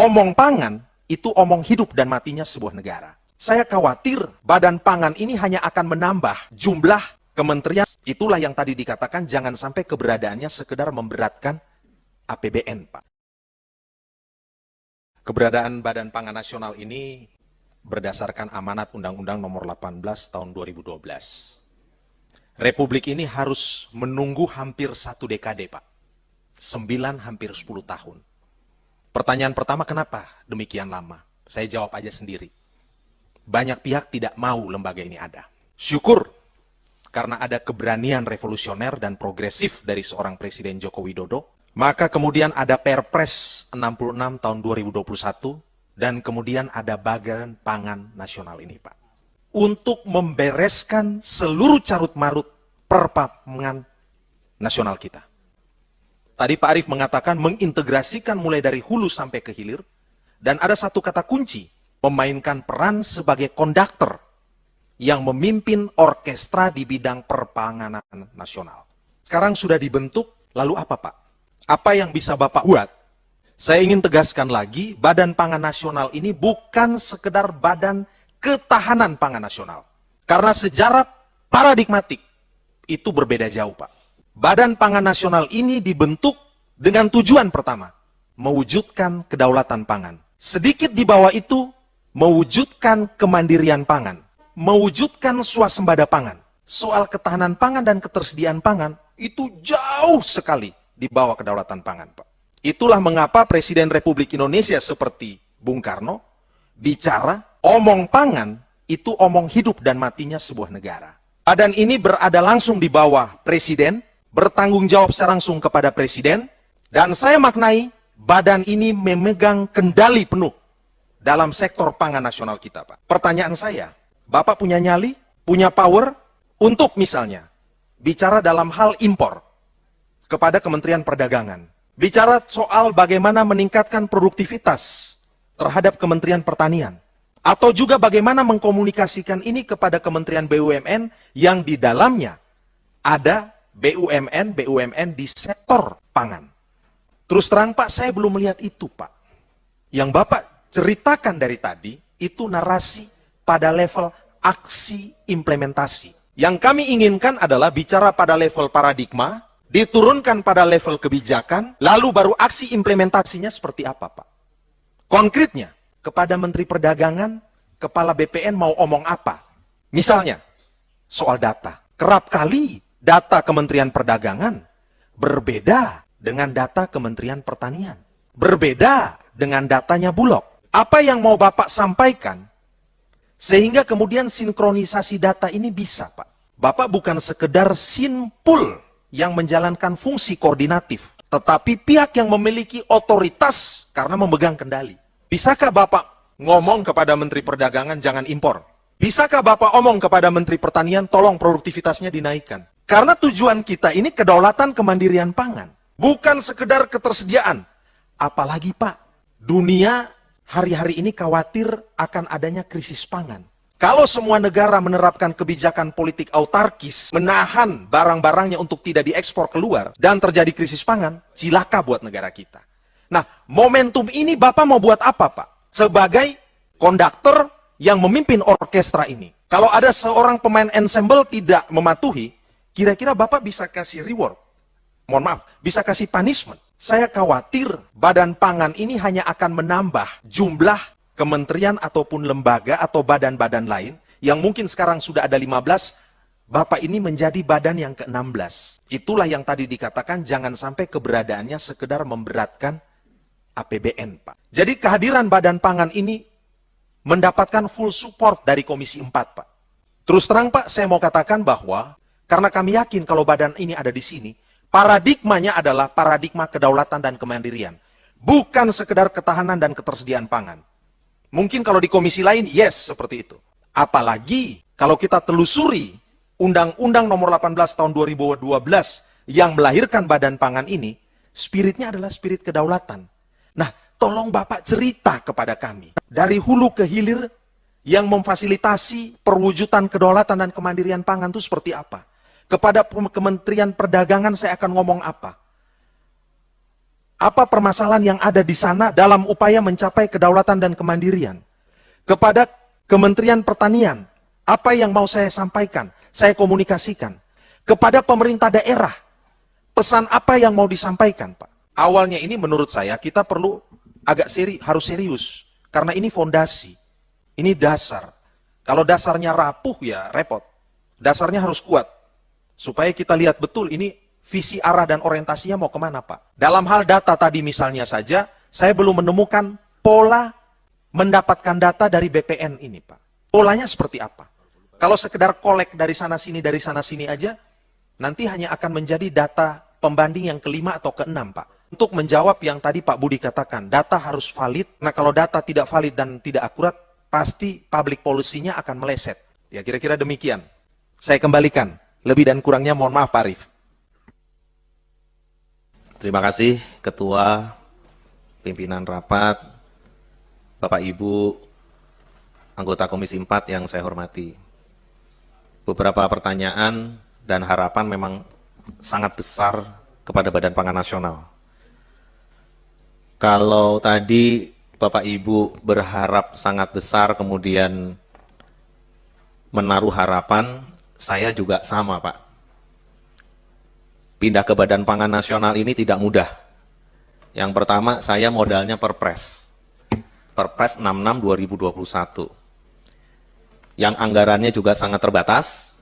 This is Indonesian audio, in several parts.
Omong pangan itu omong hidup dan matinya sebuah negara. Saya khawatir badan pangan ini hanya akan menambah jumlah kementerian. Itulah yang tadi dikatakan jangan sampai keberadaannya sekedar memberatkan APBN, Pak. Keberadaan Badan Pangan Nasional ini berdasarkan amanat Undang-Undang Nomor 18 Tahun 2012. Republik ini harus menunggu hampir 1 dekade, Pak. 9 hampir 10 tahun. Pertanyaan pertama, kenapa demikian lama? Saya jawab aja sendiri. Banyak pihak tidak mau lembaga ini ada. Syukur karena ada keberanian revolusioner dan progresif dari seorang Presiden Joko Widodo, maka kemudian ada Perpres 66 tahun 2021, dan kemudian ada Badan Pangan Nasional ini, Pak. Untuk membereskan seluruh carut-marut perpangan nasional kita. Tadi Pak Arief mengatakan mengintegrasikan mulai dari hulu sampai ke hilir, dan ada satu kata kunci, memainkan peran sebagai konduktor yang memimpin orkestra di bidang perpanganan nasional. Sekarang sudah dibentuk, lalu apa, Pak? Apa yang bisa Bapak buat? Saya ingin tegaskan lagi, Badan Pangan Nasional ini bukan sekedar badan ketahanan pangan nasional. Karena sejarah paradigmatik itu berbeda jauh, Pak. Badan Pangan Nasional ini dibentuk dengan tujuan pertama, mewujudkan kedaulatan pangan. Sedikit di bawah itu, mewujudkan kemandirian pangan, mewujudkan swasembada pangan. Soal ketahanan pangan dan ketersediaan pangan itu jauh sekali di bawah kedaulatan pangan, Pak. Itulah mengapa Presiden Republik Indonesia seperti Bung Karno bicara, omong pangan itu omong hidup dan matinya sebuah negara. Badan ini berada langsung di bawah Presiden, bertanggung jawab secara langsung kepada Presiden, dan saya maknai badan ini memegang kendali penuh dalam sektor pangan nasional kita, Pak. Pertanyaan saya, Bapak punya nyali, punya power untuk misalnya bicara dalam hal impor kepada Kementerian Perdagangan. Bicara soal bagaimana meningkatkan produktivitas terhadap Kementerian Pertanian. Atau juga bagaimana mengkomunikasikan ini kepada Kementerian BUMN yang di dalamnya ada BUMN di sektor pangan. Terus terang, Pak, saya belum melihat itu, Pak. Yang Bapak ceritakan dari tadi, itu narasi pada level aksi implementasi. Yang kami inginkan adalah bicara pada level paradigma, diturunkan pada level kebijakan, lalu baru aksi implementasinya seperti apa, Pak? Konkretnya, kepada Menteri Perdagangan, Kepala BPN mau omong apa? Misalnya, soal data. Kerap kali data Kementerian Perdagangan berbeda dengan data Kementerian Pertanian. Berbeda dengan datanya Bulog. Apa yang mau Bapak sampaikan, sehingga kemudian sinkronisasi data ini bisa, Pak? Bapak bukan sekedar simpul yang menjalankan fungsi koordinatif, tetapi pihak yang memiliki otoritas karena memegang kendali. Bisakah Bapak ngomong kepada Menteri Perdagangan jangan impor? Bisakah Bapak omong kepada Menteri Pertanian tolong produktivitasnya dinaikkan? Karena tujuan kita ini kedaulatan kemandirian pangan, bukan sekedar ketersediaan. Apalagi, Pak, dunia hari-hari ini khawatir akan adanya krisis pangan. Kalau semua negara menerapkan kebijakan politik autarkis, menahan barang-barangnya untuk tidak diekspor keluar, dan terjadi krisis pangan, cilaka buat negara kita. Nah, momentum ini Bapak mau buat apa, Pak? Sebagai konduktor yang memimpin orkestra ini. Kalau ada seorang pemain ensemble tidak mematuhi, kira-kira Bapak bisa kasih reward. Mohon maaf, bisa kasih punishment. Saya khawatir Badan Pangan ini hanya akan menambah jumlah kementerian ataupun lembaga atau badan-badan lain yang mungkin sekarang sudah ada 15, Bapak ini menjadi badan yang ke-16. Itulah yang tadi dikatakan jangan sampai keberadaannya sekedar memberatkan APBN, Pak. Jadi kehadiran Badan Pangan ini mendapatkan full support dari Komisi 4, Pak. Terus terang, Pak, saya mau katakan bahwa karena kami yakin kalau badan ini ada di sini, paradigmanya adalah paradigma kedaulatan dan kemandirian. Bukan sekedar ketahanan dan ketersediaan pangan. Mungkin kalau di komisi lain, yes, seperti itu. Apalagi kalau kita telusuri Undang-Undang Nomor 18 Tahun 2012 yang melahirkan Badan Pangan ini, spiritnya adalah spirit kedaulatan. Nah, tolong Bapak cerita kepada kami, dari hulu ke hilir yang memfasilitasi perwujudan kedaulatan dan kemandirian pangan itu seperti apa? Kepada Kementerian Perdagangan saya akan ngomong apa? apa permasalahan yang ada di sana dalam upaya mencapai kedaulatan dan kemandirian. Kepada Kementerian Pertanian, apa yang mau saya sampaikan, saya komunikasikan. Kepada pemerintah daerah, pesan apa yang mau disampaikan, Pak. Awalnya ini menurut saya kita perlu harus serius. Karena ini fondasi, ini dasar. Kalau dasarnya rapuh ya repot. Dasarnya harus kuat. Supaya kita lihat betul ini visi arah dan orientasinya mau kemana, Pak. Dalam hal data tadi misalnya saja, saya belum menemukan pola mendapatkan data dari BPN ini, Pak. Polanya seperti apa? Kalau sekedar kolek dari sana sini aja, nanti hanya akan menjadi data pembanding yang kelima atau keenam, Pak. Untuk menjawab yang tadi Pak Budi katakan, data harus valid. Nah, kalau data tidak valid dan tidak akurat, pasti public policy-nya akan meleset. Ya, kira-kira demikian. Saya kembalikan. Lebih dan kurangnya mohon maaf, Pak Arief. Terima kasih Ketua, Pimpinan Rapat, Bapak Ibu, anggota Komisi 4 yang saya hormati. Beberapa pertanyaan dan harapan memang sangat besar kepada Badan Pangan Nasional. Kalau tadi Bapak Ibu berharap sangat besar kemudian menaruh harapan, saya juga sama, Pak. Pindah ke Badan Pangan Nasional ini tidak mudah. Yang pertama, saya modalnya Perpres. Perpres 66 2021. Yang anggarannya juga sangat terbatas,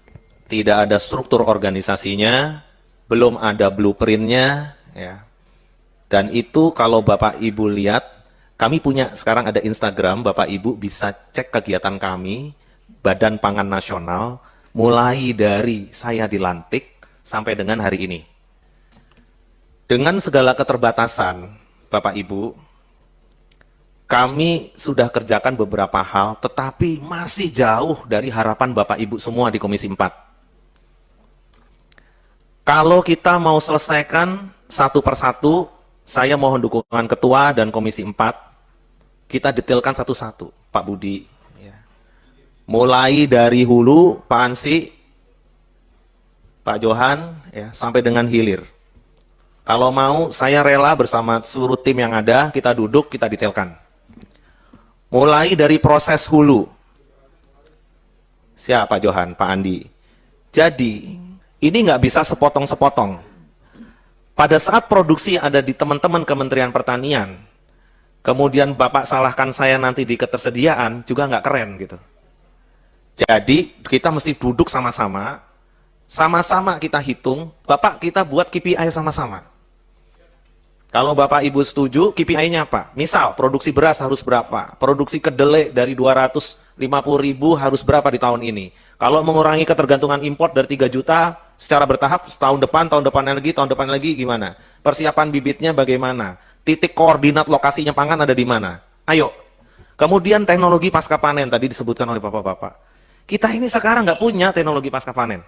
tidak ada struktur organisasinya, belum ada blueprint-nya, ya. Dan itu kalau Bapak Ibu lihat, kami punya sekarang ada Instagram, Bapak Ibu bisa cek kegiatan kami, Badan Pangan Nasional, mulai dari saya dilantik sampai dengan hari ini. Dengan segala keterbatasan, Bapak Ibu, kami sudah kerjakan beberapa hal, tetapi masih jauh dari harapan Bapak Ibu semua di Komisi 4. Kalau kita mau selesaikan satu persatu, saya mohon dukungan Ketua dan Komisi 4, kita detailkan satu-satu, Pak Budi. Mulai dari hulu, Pak Ansi, Pak Johan, ya, sampai dengan hilir. Kalau mau, saya rela bersama seluruh tim yang ada, kita duduk, kita detailkan. Mulai dari proses hulu. Siapa Pak Johan, Pak Andi. Jadi, ini nggak bisa sepotong-sepotong. Pada saat produksi ada di teman-teman Kementerian Pertanian, kemudian Bapak salahkan saya nanti di ketersediaan, juga nggak keren gitu. Jadi, kita mesti duduk sama-sama, sama-sama kita hitung, Bapak kita buat KPI sama-sama. Kalau Bapak Ibu setuju, KPI-nya apa? Misal, produksi beras harus berapa? Produksi kedelai dari 250.000 harus berapa di tahun ini? Kalau mengurangi ketergantungan impor dari 3 juta, secara bertahap, tahun depan lagi gimana? Persiapan bibitnya bagaimana? Titik koordinat lokasinya pangan ada di mana? Ayo. Kemudian teknologi pasca panen, tadi disebutkan oleh Bapak-Bapak. Kita ini sekarang nggak punya teknologi pasca panen.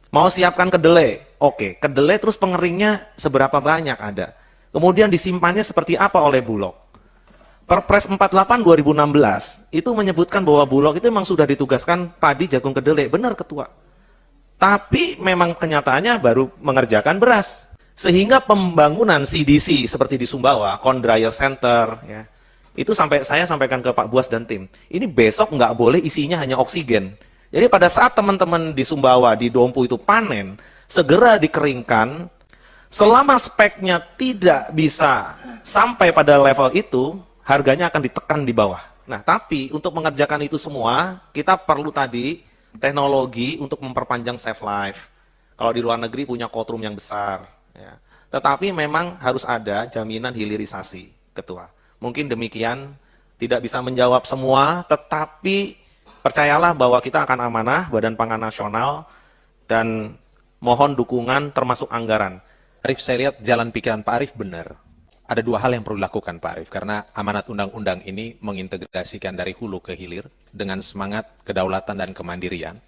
Mau siapkan kedelai, oke. Kedelai terus pengeringnya seberapa banyak ada? Kemudian disimpannya seperti apa oleh Bulog? Perpres 48 2016 itu menyebutkan bahwa Bulog itu memang sudah ditugaskan padi, jagung, kedelai. Benar Ketua. Tapi memang kenyataannya baru mengerjakan beras. Sehingga pembangunan CDC seperti di Sumbawa, Corn Dryer Center, ya, itu saya sampaikan ke Pak Buas dan tim. Ini besok nggak boleh isinya hanya oksigen. Jadi pada saat teman-teman di Sumbawa, di Dompu itu panen, segera dikeringkan. Selama speknya tidak bisa sampai pada level itu, harganya akan ditekan di bawah. Nah, tapi untuk mengerjakan itu semua, kita perlu tadi teknologi untuk memperpanjang shelf life. Kalau di luar negeri punya cold room yang besar. Ya. Tetapi memang harus ada jaminan hilirisasi, Ketua. Mungkin demikian, tidak bisa menjawab semua, tetapi percayalah bahwa kita akan amanah Badan Pangan Nasional dan mohon dukungan termasuk anggaran. Arief, saya lihat jalan pikiran Pak Arief benar. Ada 2 hal yang perlu dilakukan Pak Arief, karena amanat undang-undang ini mengintegrasikan dari hulu ke hilir dengan semangat kedaulatan dan kemandirian.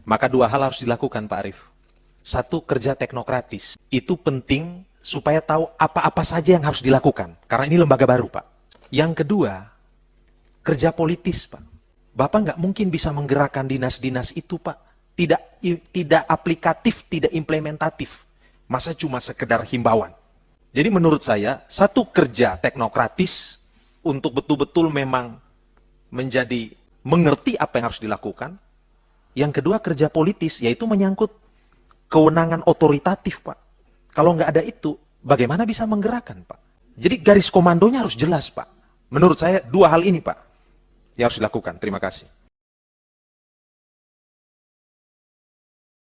Maka 2 hal harus dilakukan Pak Arief. 1, kerja teknokratis. Itu penting supaya tahu apa-apa saja yang harus dilakukan. Karena ini lembaga baru Pak. Yang kedua, kerja politis Pak. Bapak nggak mungkin bisa menggerakkan dinas-dinas itu Pak. Tidak aplikatif, tidak implementatif. Masa cuma sekedar himbauan. Jadi menurut saya, satu kerja teknokratis untuk betul-betul memang menjadi mengerti apa yang harus dilakukan. Yang kedua kerja politis, yaitu menyangkut kewenangan otoritatif, Pak. Kalau nggak ada itu, bagaimana bisa menggerakkan, Pak? Jadi garis komandonya harus jelas, Pak. Menurut saya, dua hal ini, Pak, yang harus dilakukan. Terima kasih.